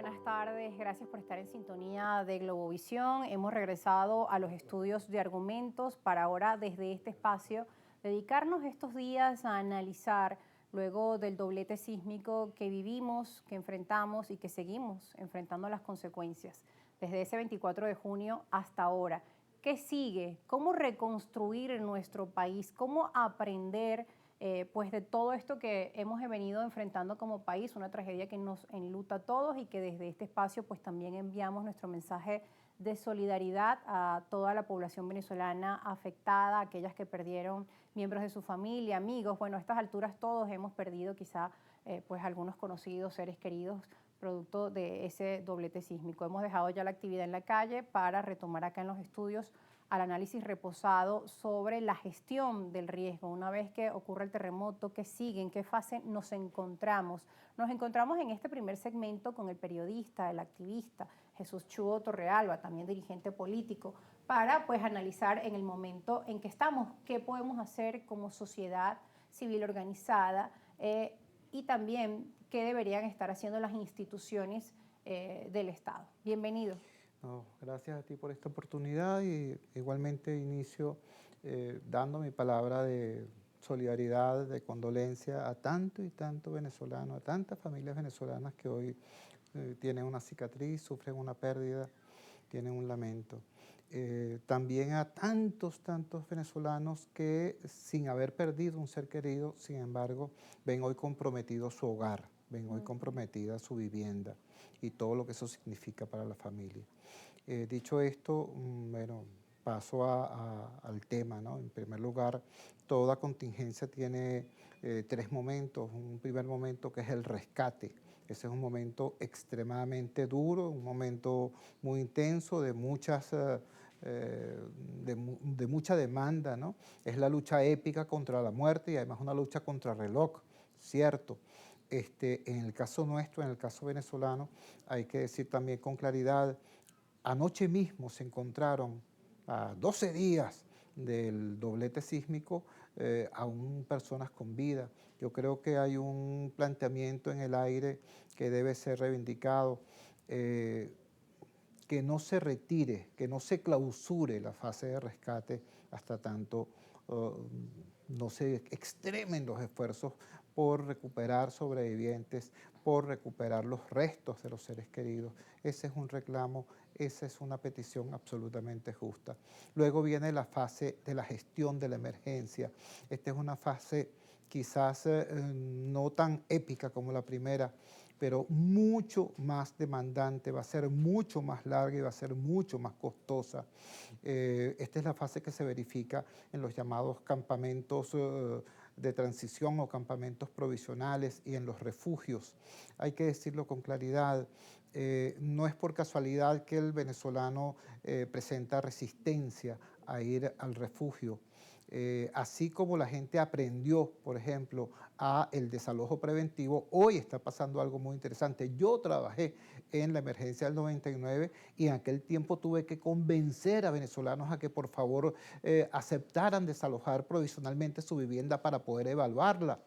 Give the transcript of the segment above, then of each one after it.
buenas tardes. Gracias por estar en sintonía de Globovisión. Hemos regresado a los estudios de argumentos para ahora desde este espacio dedicarnos estos días a analizar luego del doblete sísmico que vivimos, que enfrentamos y que seguimos enfrentando las consecuencias desde ese 24 de junio hasta ahora. ¿Qué sigue? ¿Cómo reconstruir nuestro país? ¿Cómo aprender pues de todo esto que hemos venido enfrentando como país, una tragedia que nos enluta a todos y que desde este espacio pues también enviamos nuestro mensaje de solidaridad a toda la población venezolana afectada, aquellas que perdieron miembros de su familia, amigos? Bueno, a estas alturas todos hemos perdido quizá pues algunos conocidos, seres queridos, producto de ese doblete sísmico. Hemos dejado ya la actividad en la calle para retomar acá en los estudios al análisis reposado sobre la gestión del riesgo. Una vez que ocurre el terremoto, ¿qué sigue? ¿En qué fase nos encontramos? Nos encontramos en este primer segmento con el periodista, el activista Jesús Chuo Torrealba, también dirigente político, para pues analizar en el momento en que estamos, qué podemos hacer como sociedad civil organizada y también qué deberían estar haciendo las instituciones del Estado. Bienvenido. No, gracias a ti por esta oportunidad y igualmente inicio dando mi palabra de solidaridad, de condolencia a tanto y tanto venezolano, a tantas familias venezolanas que hoy tienen una cicatriz, sufren una pérdida, tienen un lamento. También a tantos venezolanos que sin haber perdido un ser querido, sin embargo, ven hoy comprometido su hogar, ven hoy comprometida su vivienda y todo lo que eso significa para la familia. Dicho esto, bueno, paso al tema, ¿no? En primer lugar, toda contingencia tiene tres momentos. Un primer momento que es el rescate. Ese es un momento extremadamente duro, un momento muy intenso, de mucha demanda, ¿no? Es la lucha épica contra la muerte y además una lucha contra reloj, cierto. En el caso nuestro, en el caso venezolano, hay que decir también con claridad, anoche mismo se encontraron a 12 días del doblete sísmico aún personas con vida. Yo creo que hay un planteamiento en el aire que debe ser reivindicado, que no se retire, que no se clausure la fase de rescate hasta tanto no se extremen los esfuerzos por recuperar sobrevivientes, por recuperar los restos de los seres queridos. Ese es un reclamo, esa es una petición absolutamente justa. Luego viene la fase de la gestión de la emergencia. Esta es una fase quizás no tan épica como la primera, pero mucho más demandante, va a ser mucho más larga y va a ser mucho más costosa. Esta es la fase que se verifica en los llamados campamentos de transición o campamentos provisionales y en los refugios. Hay que decirlo con claridad, no es por casualidad que el venezolano presenta resistencia a ir al refugio. Así como la gente aprendió, por ejemplo, a el desalojo preventivo, hoy está pasando algo muy interesante. Yo trabajé en la emergencia del 99 y en aquel tiempo tuve que convencer a venezolanos a que por favor aceptaran desalojar provisionalmente su vivienda para poder evaluarla.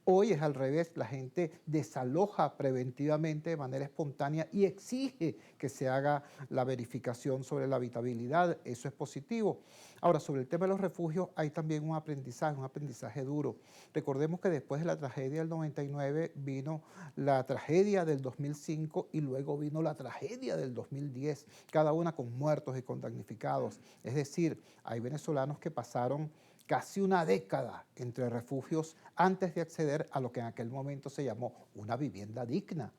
Hoy es al revés, la gente desaloja preventivamente de manera espontánea y exige que se haga la verificación sobre la habitabilidad. Eso es positivo. Ahora, sobre el tema de los refugios hay también un aprendizaje duro. Recordemos que después de la tragedia del 99 vino la tragedia del 2005 y luego vino la tragedia del 2010, cada una con muertos y con damnificados. Es decir, hay venezolanos que pasaron casi una década entre refugios antes de acceder a lo que en aquel momento se llamó una vivienda digna.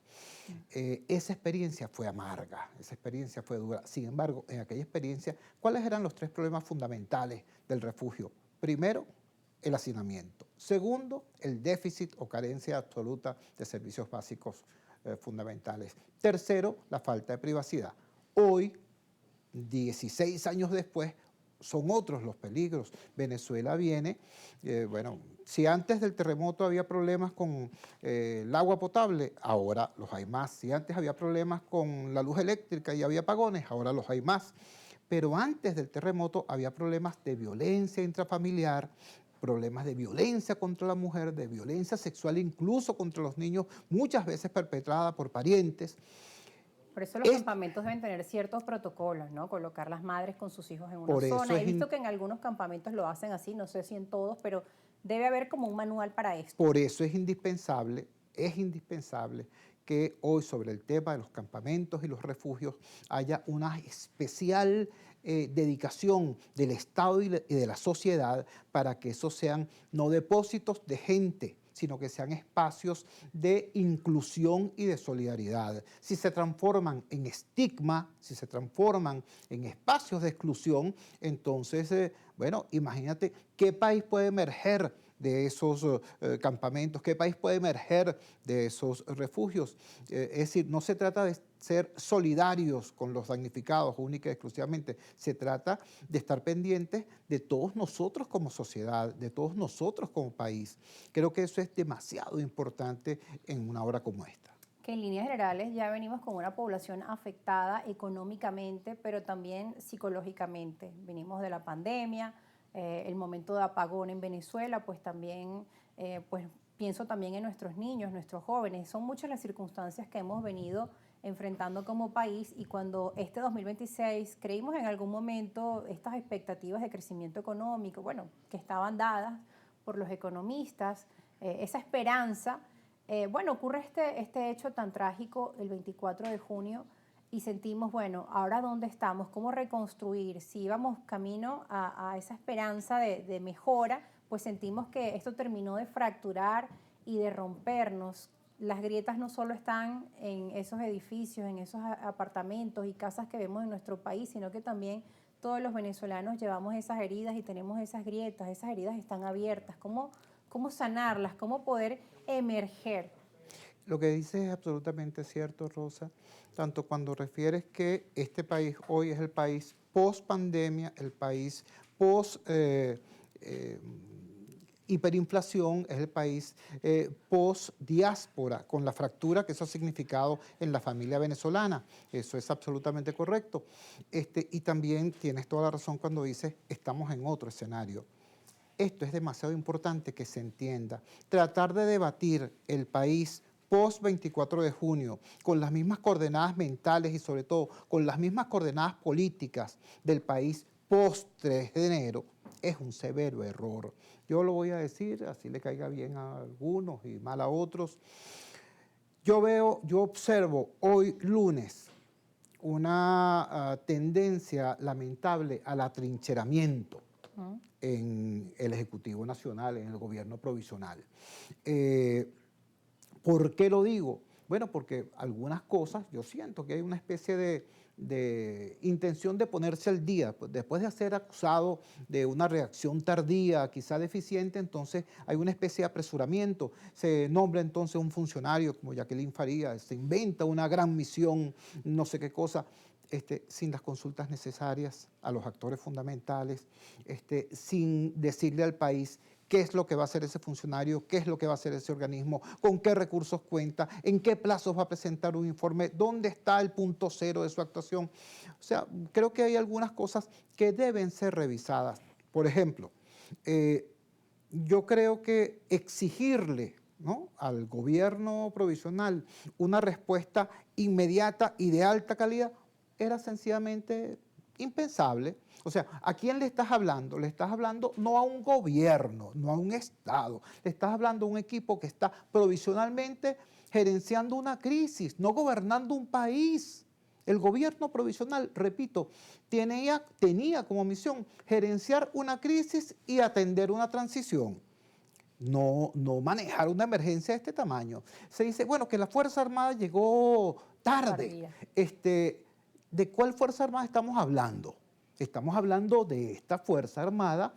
Esa experiencia fue amarga, esa experiencia fue dura. Sin embargo, en aquella experiencia, ¿cuáles eran los tres problemas fundamentales del refugio? Primero, el hacinamiento. Segundo, el déficit o carencia absoluta de servicios básicos fundamentales. Tercero, la falta de privacidad. Hoy, 16 años después, son otros los peligros. Venezuela viene, bueno, si antes del terremoto había problemas con el agua potable, ahora los hay más. Si antes había problemas con la luz eléctrica y había apagones, ahora los hay más. Pero antes del terremoto había problemas de violencia intrafamiliar, problemas de violencia contra la mujer, de violencia sexual incluso contra los niños, muchas veces perpetrada por parientes. Por eso los campamentos deben tener ciertos protocolos, ¿no? Colocar las madres con sus hijos en una Por eso zona. He visto que en algunos campamentos lo hacen así, no sé si en todos, pero debe haber como un manual para esto. Por eso es indispensable que hoy sobre el tema de los campamentos y los refugios haya una especial dedicación del Estado y de la sociedad para que esos sean no depósitos de gente, sino que sean espacios de inclusión y de solidaridad. Si se transforman en estigma, si se transforman en espacios de exclusión, entonces, bueno, imagínate qué país puede emerger de esos campamentos, qué país puede emerger de esos refugios. Es decir, no se trata de ser solidarios con los damnificados única y exclusivamente, se trata de estar pendientes de todos nosotros como sociedad, de todos nosotros como país. Creo que eso es demasiado importante en una obra como esta. Que en líneas generales ya venimos con una población afectada económicamente, pero también psicológicamente. Venimos de la pandemia, el momento de apagón en Venezuela, pues también, pues pienso también en nuestros niños, nuestros jóvenes. Son muchas las circunstancias que hemos venido enfrentando como país y cuando este 2026 creímos en algún momento estas expectativas de crecimiento económico, bueno, que estaban dadas por los economistas, esa esperanza. Bueno, ocurre este hecho tan trágico el 24 de junio y sentimos, bueno, ahora dónde estamos, cómo reconstruir. Si íbamos camino a esa esperanza de mejora, pues sentimos que esto terminó de fracturar y de rompernos. Las grietas no solo están en esos edificios, en esos apartamentos y casas que vemos en nuestro país, sino que también todos los venezolanos llevamos esas heridas y tenemos esas grietas, esas heridas están abiertas. ¿Cómo sanarlas? ¿Cómo poder emerger? Lo que dices es absolutamente cierto, Rosa, tanto cuando refieres que este país hoy es el país post pandemia, el país post hiperinflación, es el país post diáspora, con la fractura que eso ha significado en la familia venezolana. Eso es absolutamente correcto. Y también tienes toda la razón cuando dices estamos en otro escenario. Esto es demasiado importante que se entienda. Tratar de debatir el país post 24 de junio con las mismas coordenadas mentales y sobre todo con las mismas coordenadas políticas del país post 3 de enero es un severo error. Yo lo voy a decir, así le caiga bien a algunos y mal a otros. Yo observo hoy lunes una tendencia lamentable al atrincheramiento en el Ejecutivo Nacional, en el gobierno provisional. ¿Por qué lo digo? Bueno, porque algunas cosas, yo siento que hay una especie de intención de ponerse al día. Pues después de ser acusado de una reacción tardía, quizá deficiente, entonces hay una especie de apresuramiento. Se nombra entonces un funcionario como Jacqueline Farías, se inventa una gran misión, no sé qué cosa, sin las consultas necesarias a los actores fundamentales, sin decirle al país qué es lo que va a hacer ese funcionario, qué es lo que va a hacer ese organismo, con qué recursos cuenta, en qué plazos va a presentar un informe, dónde está el punto cero de su actuación. O sea, creo que hay algunas cosas que deben ser revisadas. Por ejemplo, yo creo que exigirle, ¿no?, al gobierno provisional una respuesta inmediata y de alta calidad era sencillamente impensable. O sea, ¿a quién le estás hablando? Le estás hablando no a un gobierno, no a un Estado, le estás hablando a un equipo que está provisionalmente gerenciando una crisis, no gobernando un país. El gobierno provisional, repito, tenía como misión gerenciar una crisis y atender una transición. No manejar una emergencia de este tamaño. Se dice, bueno, que la Fuerza Armada llegó tarde. ¿De cuál Fuerza Armada estamos hablando? Estamos hablando de esta Fuerza Armada,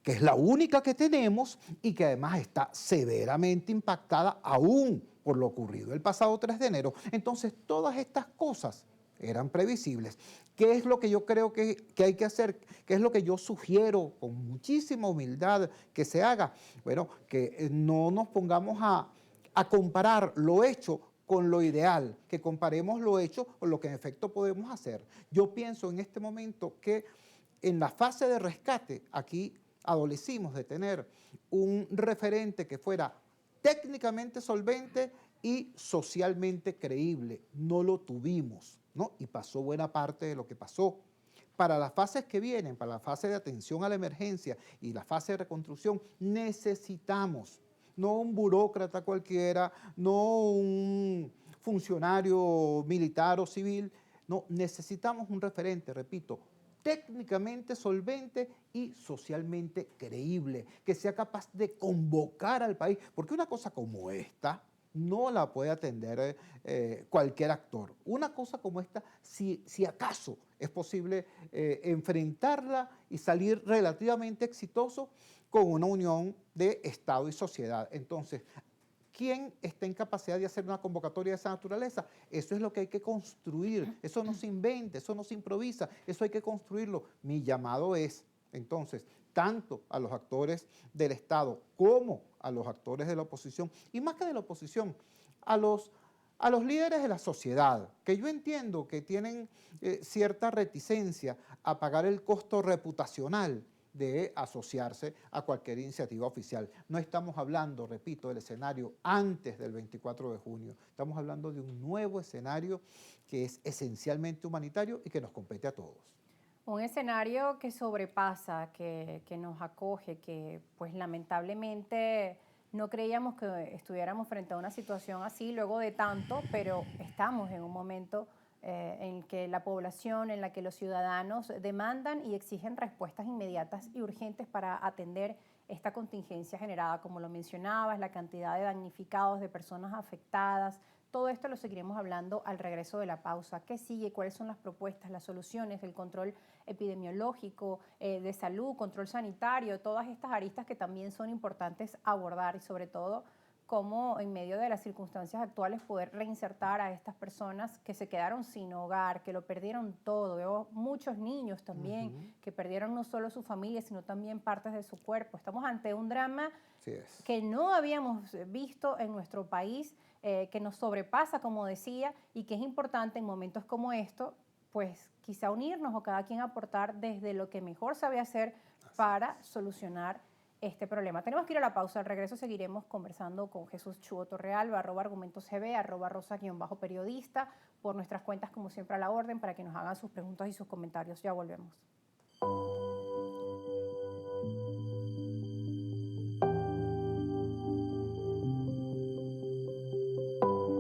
que es la única que tenemos y que además está severamente impactada aún por lo ocurrido el pasado 3 de enero. Entonces, todas estas cosas eran previsibles. ¿Qué es lo que yo creo que hay que hacer? ¿Qué es lo que yo sugiero con muchísima humildad que se haga? Bueno, que no nos pongamos a comparar lo hecho con lo ideal, que comparemos lo hecho con lo que en efecto podemos hacer. Yo pienso en este momento que en la fase de rescate, aquí adolecimos de tener un referente que fuera técnicamente solvente y socialmente creíble. No lo tuvimos, ¿no? Y pasó buena parte de lo que pasó. Para las fases que vienen, para la fase de atención a la emergencia y la fase de reconstrucción, necesitamos no un burócrata cualquiera, no un funcionario militar o civil, no, necesitamos un referente, repito, técnicamente solvente y socialmente creíble, que sea capaz de convocar al país, porque una cosa como esta no la puede atender cualquier actor. Una cosa como esta, si acaso es posible enfrentarla y salir relativamente exitoso con una unión de Estado y sociedad. Entonces, ¿quién está en capacidad de hacer una convocatoria de esa naturaleza? Eso es lo que hay que construir, eso no se inventa, eso no se improvisa, eso hay que construirlo. Mi llamado es, entonces, tanto a los actores del Estado como a los actores de la oposición, y más que de la oposición, a los líderes de la sociedad, que yo entiendo que tienen cierta reticencia a pagar el costo reputacional de asociarse a cualquier iniciativa oficial. No estamos hablando, repito, del escenario antes del 24 de junio. Estamos hablando de un nuevo escenario que es esencialmente humanitario y que nos compete a todos. Un escenario que sobrepasa, que nos acoge, que pues lamentablemente no creíamos que estuviéramos frente a una situación así luego de tanto, pero estamos en un momento en que la población, en la que los ciudadanos demandan y exigen respuestas inmediatas y urgentes para atender esta contingencia generada, como lo mencionabas, la cantidad de damnificados, de personas afectadas. Todo esto lo seguiremos hablando al regreso de la pausa. ¿Qué sigue? ¿Cuáles son las propuestas, las soluciones, el control epidemiológico, de salud, control sanitario, todas estas aristas que también son importantes abordar y sobre todo cómo en medio de las circunstancias actuales poder reinsertar a estas personas que se quedaron sin hogar, que lo perdieron todo. Veo muchos niños también que perdieron no solo su familia, sino también partes de su cuerpo. Estamos ante un drama Así es. que no habíamos visto en nuestro país, que nos sobrepasa, como decía, y que es importante en momentos como estos, pues quizá unirnos o cada quien aportar desde lo que mejor sabe hacer Así para es. solucionar este problema. Tenemos que ir a la pausa. Al regreso seguiremos conversando con Jesús Chuo Torrealba, @argumentosgb, @rosa_periodista, por nuestras cuentas, como siempre, a la orden, para que nos hagan sus preguntas y sus comentarios. Ya volvemos.